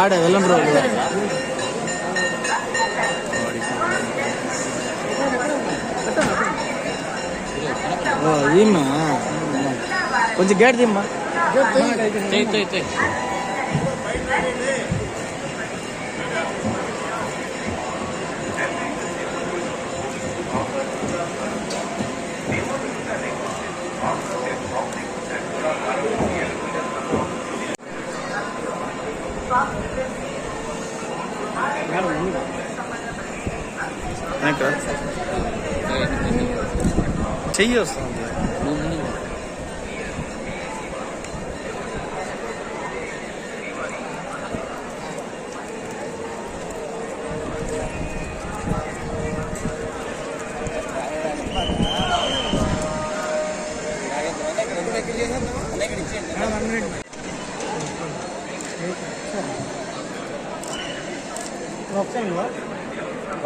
ఆడే వెళ్ళం రోజు ఏమ్మా కొంచెం గేట్ దిమ్మా చెయ్యి వస్తుంది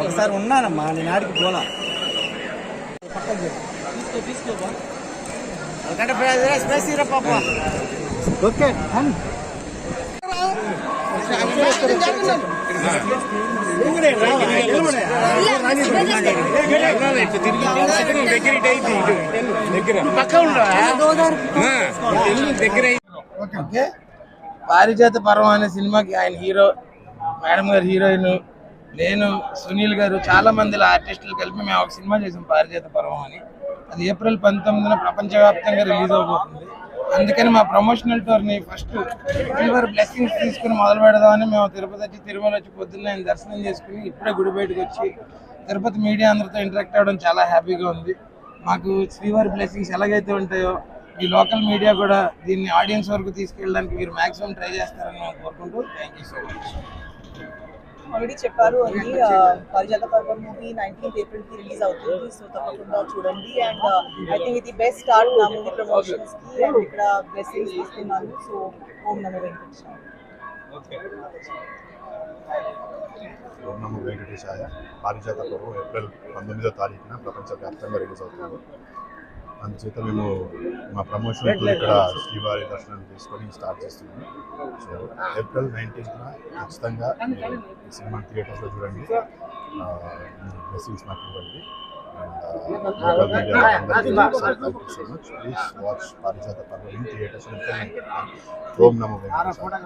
ఒకసారి ఉన్నానమ్మా నేను ఆడికి పోలా ఓకే పారిజాత పర్వం అనే సినిమాకి ఆయన హీరో, మేడం గారు హీరోయిన్, నేను, సునీల్ గారు, చాలా మంది ఆర్టిస్టులు కలిపి మేము ఒక సినిమా చేసాం పారిజాత పర్వం అని. అది ఏప్రిల్ 19న ప్రపంచవ్యాప్తంగా రిలీజ్ అవబోతుంది. అందుకని మా ప్రమోషనల్ టూర్ని ఫస్ట్ సిల్వర్ బ్లెస్సింగ్స్ తీసుకుని మొదలు పెడదామని మేము తిరుపతి వచ్చి, తిరుమల వచ్చి పొద్దున్న ఆయన దర్శనం చేసుకుని ఇప్పుడే గుడి బయటకు వచ్చి తిరుపతి మీడియా అందరితో ఇంటరాక్ట్ అవ్వడం చాలా హ్యాపీగా ఉంది. మాకు శ్రీవారి బ్లెస్సింగ్స్ ఎలాగైతే ఉంటాయో ఈ లోకల్ మీడియా కూడా దీన్ని ఆడియన్స్ వరకు తీసుకెళ్ళడానికి మీరు మాక్సిమం ట్రై చేస్తారని మేము కోరుకుంటూ thank you so much. Already చెప్పారు అని పారిజాత పర్వం మూవీ 19th April కి రిలీజ్ అవుతుంది. సో తప్పకుండా చూడండి. అండ్ ఐ థింక్ ఇది బెస్ట్ స్టార్ట్ నా మూవీ ప్రమోషన్స్ కి. అండ్ ఇక్కడ బ్లెస్సింగ్స్ తీసుకున్నాను. సో ఓం నమో వెంకటేశాయ. ఓం నమో వెంకటేశాయ. పారిజాత పర్వం ఏప్రిల్ 19వ తారీఖున ప్రపంచవ్యాప్తంగా రిలీజ్ అవుతుంది. అందుచేత మేము మా ప్రమోషన్ ఇక్కడ శ్రీవారి దర్శనం తీసుకొని స్టార్ట్ చేస్తున్నాము. సో ఏప్రిల్ 19న ఖచ్చితంగా మీరు ఈ సినిమా థియేటర్స్లో చూడండి. బ్లెస్సింగ్స్ మాకు ఇవ్వండి. లోకల్ మీడియా అందరికీ thank you so much. Please watch పారిజాత పర్వం in theatres. Om Namo Venkatesaya.